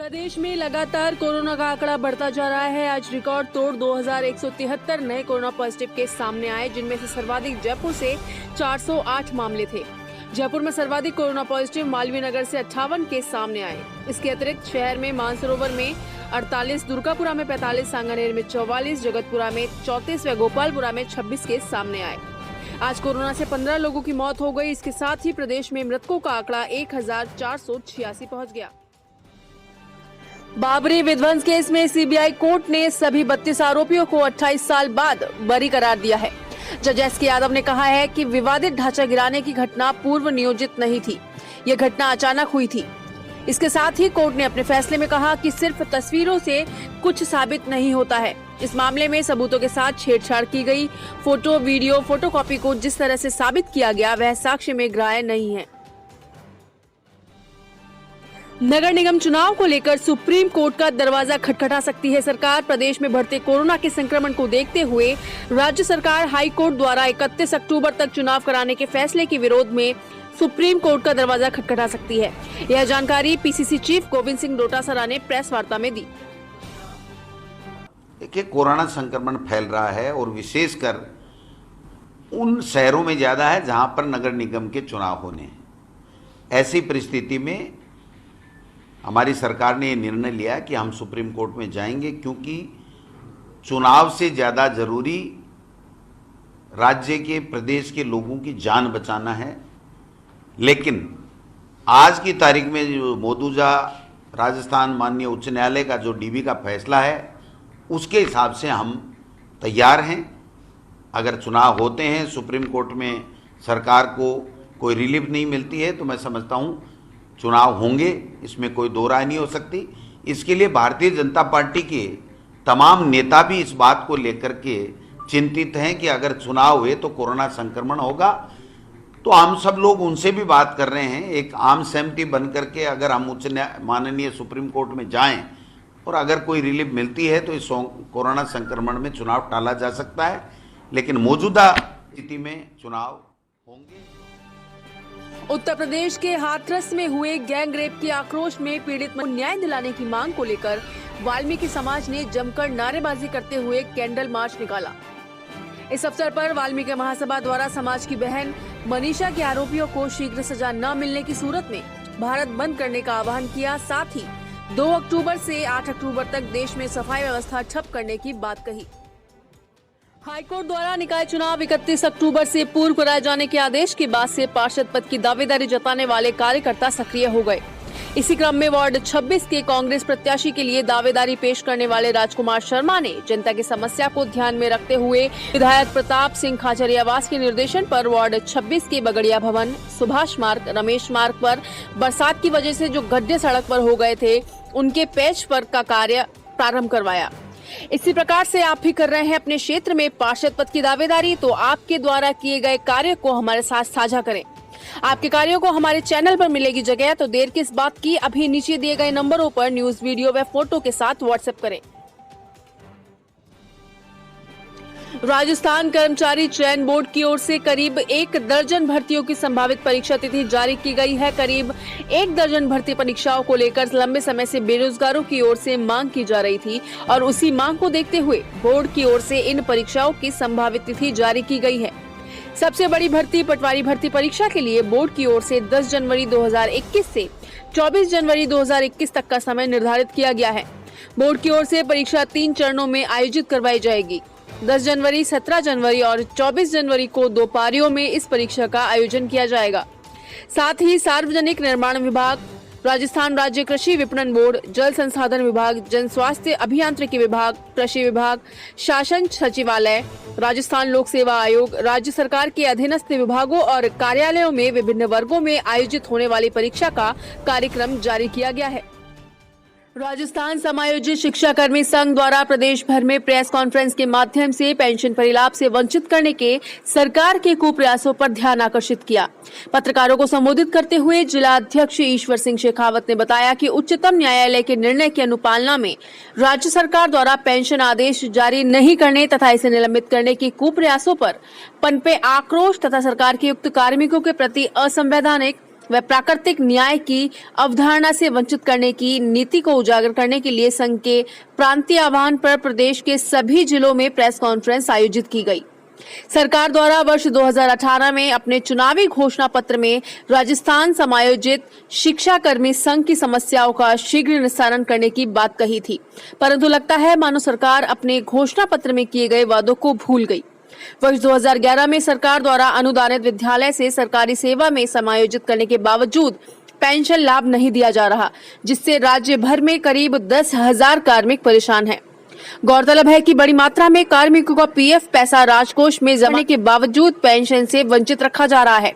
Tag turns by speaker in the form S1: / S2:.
S1: प्रदेश में लगातार कोरोना का आंकड़ा बढ़ता जा रहा है। आज रिकॉर्ड तोड़ 2173 नए कोरोना पॉजिटिव केस सामने आए, जिनमें से सर्वाधिक जयपुर से 408 मामले थे। जयपुर में सर्वाधिक कोरोना पॉजिटिव मालवीय नगर से 58 केस सामने आए। इसके अतिरिक्त शहर में मानसरोवर में 48, दुर्गापुरा में 45, सांगानेर में 44, जगतपुरा में 34 व गोपालपुरा में 26 केस सामने आए। आज कोरोना से 15 लोगों की मौत हो गई। इसके साथ ही प्रदेश में मृतकों का आंकड़ा 1486 पहुंच गया। बाबरी विध्वंस केस में सीबीआई कोर्ट ने सभी 32 आरोपियों को 28 साल बाद बरी करार दिया है। जज एस के यादव ने कहा है कि विवादित ढांचा गिराने की घटना पूर्व नियोजित नहीं थी, यह घटना अचानक हुई थी। इसके साथ ही कोर्ट ने अपने फैसले में कहा कि सिर्फ तस्वीरों से कुछ साबित नहीं होता है। इस मामले में सबूतों के साथ छेड़छाड़ की गई। फोटो, वीडियो, फोटोकॉपी को जिस तरह से साबित किया गया वह साक्ष्य में ग्राह्य नहीं है। नगर निगम चुनाव को लेकर सुप्रीम कोर्ट का दरवाजा खटखटा सकती है सरकार। प्रदेश में बढ़ते कोरोना के संक्रमण को देखते हुए राज्य सरकार हाई कोर्ट द्वारा 31 अक्टूबर तक चुनाव कराने के फैसले के विरोध में सुप्रीम कोर्ट का दरवाजा खटखटा सकती है। यह जानकारी पीसीसी चीफ गोविंद सिंह डोटासरा ने प्रेस वार्ता में दी।
S2: देखिए, कोरोना संक्रमण फैल रहा है और विशेषकर उन शहरों में ज़्यादा है जहां पर नगर निगम के चुनाव होने हैं। ऐसी परिस्थिति में हमारी सरकार ने ये निर्णय लिया कि हम सुप्रीम कोर्ट में जाएंगे, क्योंकि चुनाव से ज़्यादा ज़रूरी राज्य के, प्रदेश के लोगों की जान बचाना है। लेकिन आज की तारीख में जो मौजूदा राजस्थान माननीय उच्च न्यायालय का जो डीबी का फैसला है, उसके हिसाब से हम तैयार हैं। अगर चुनाव होते हैं, सुप्रीम कोर्ट में सरकार को कोई रिलीफ नहीं मिलती है, तो मैं समझता हूँ चुनाव होंगे, इसमें कोई दो राय नहीं हो सकती। इसके लिए भारतीय जनता पार्टी के तमाम नेता भी इस बात को लेकर के चिंतित हैं कि अगर चुनाव हुए तो कोरोना संक्रमण होगा। तो हम सब लोग उनसे भी बात कर रहे हैं, एक आम सहमति बन करके अगर हम माननीय सुप्रीम कोर्ट में जाएं और अगर कोई रिलीफ मिलती है तो इस कोरोना संक्रमण में चुनाव टाला जा सकता है। लेकिन मौजूदा स्थिति में चुनाव होंगे।
S1: उत्तर प्रदेश के हाथरस में हुए गैंग रेप के आक्रोश में पीड़ित को न्याय दिलाने की मांग को लेकर वाल्मीकि समाज ने जमकर नारेबाजी करते हुए कैंडल मार्च निकाला। इस अवसर पर वाल्मीकि महासभा द्वारा समाज की बहन मनीषा के आरोपियों को शीघ्र सजा न मिलने की सूरत में भारत बंद करने का आह्वान किया। साथ ही 2 अक्टूबर से 8 अक्टूबर तक देश में सफाई व्यवस्था ठप करने की बात कही। हाईकोर्ट द्वारा निकाय चुनाव 31 अक्टूबर से पूर्व कराए जाने के आदेश के बाद से पार्षद पद की दावेदारी जताने वाले कार्यकर्ता सक्रिय हो गए। इसी क्रम में वार्ड 26 के कांग्रेस प्रत्याशी के लिए दावेदारी पेश करने वाले राजकुमार शर्मा ने जनता की समस्या को ध्यान में रखते हुए विधायक प्रताप सिंह खाचरियावास के निर्देशन पर वार्ड 26 के बगड़िया भवन, सुभाष मार्ग, रमेश मार्ग पर बरसात की वजह से जो गड्ढे सड़क पर हो गए थे, उनके पैच पर का कार्य प्रारंभ करवाया। इसी प्रकार से आप भी कर रहे हैं अपने क्षेत्र में पार्षद पद की दावेदारी, तो आपके द्वारा किए गए कार्य को हमारे साथ साझा करें। आपके कार्यों को हमारे चैनल पर मिलेगी जगह, तो देर किस बात की, अभी नीचे दिए गए नंबरों पर न्यूज, वीडियो व फोटो के साथ व्हाट्सएप करें। राजस्थान कर्मचारी चयन बोर्ड की ओर से करीब 1 दर्जन भर्तियों की संभावित परीक्षा तिथि जारी की गई है। करीब 1 दर्जन भर्ती परीक्षाओं को लेकर लंबे समय से बेरोजगारों की ओर से मांग की जा रही थी और उसी मांग को देखते हुए बोर्ड की ओर से इन परीक्षाओं की संभावित तिथि जारी की गई है। सबसे बड़ी भर्ती पटवारी भर्ती परीक्षा के लिए बोर्ड की ओर से 10 जनवरी 2021 से 24 जनवरी 2021 तक का समय निर्धारित किया गया है। बोर्ड की ओर से परीक्षा 3 चरणों में आयोजित करवाई जाएगी। 10 जनवरी, 17 जनवरी और 24 जनवरी को 2 पारियों में इस परीक्षा का आयोजन किया जाएगा। साथ ही सार्वजनिक निर्माण विभाग, राजस्थान राज्य कृषि विपणन बोर्ड, जल संसाधन विभाग, जन स्वास्थ्य अभियांत्रिकी विभाग, कृषि विभाग, शासन सचिवालय, राजस्थान लोक सेवा आयोग, राज्य सरकार के अधीनस्थ विभागों और कार्यालयों में विभिन्न वर्गों में आयोजित होने वाली परीक्षा का कार्यक्रम जारी किया गया है। राजस्थान समायोजित शिक्षा कर्मी संघ द्वारा प्रदेश भर में प्रेस कॉन्फ्रेंस के माध्यम से पेंशन परिलाभ से वंचित करने के सरकार के कुप्रयासों पर ध्यान आकर्षित किया। पत्रकारों को संबोधित करते हुए जिला अध्यक्ष ईश्वर सिंह शेखावत ने बताया कि उच्चतम न्यायालय के निर्णय की अनुपालना में राज्य सरकार द्वारा पेंशन आदेश जारी नहीं करने तथा इसे निलंबित करने के कुप्रयासों पर पनपे आक्रोश तथा सरकार के उक्त कार्मिकों के प्रति असंवैधानिक व प्राकृतिक न्याय की अवधारणा से वंचित करने की नीति को उजागर करने के लिए संघ के प्रांतीय आह्वान पर प्रदेश के सभी जिलों में प्रेस कॉन्फ्रेंस आयोजित की गई। सरकार द्वारा वर्ष 2018 में अपने चुनावी घोषणा पत्र में राजस्थान समायोजित शिक्षा कर्मी संघ की समस्याओं का शीघ्र निस्तारण करने की बात कही थी, परंतु लगता है मानो सरकार अपने घोषणा पत्र में किए गए वादों को भूल गई। वर्ष 2011 में सरकार द्वारा अनुदानित विद्यालय से सरकारी सेवा में समायोजित करने के बावजूद पेंशन लाभ नहीं दिया जा रहा, जिससे राज्य भर में करीब 10,000 कार्मिक परेशान हैं। गौरतलब है कि बड़ी मात्रा में कार्मिकों का पीएफ पैसा राजकोष में जमा के बावजूद पेंशन से वंचित रखा जा रहा है।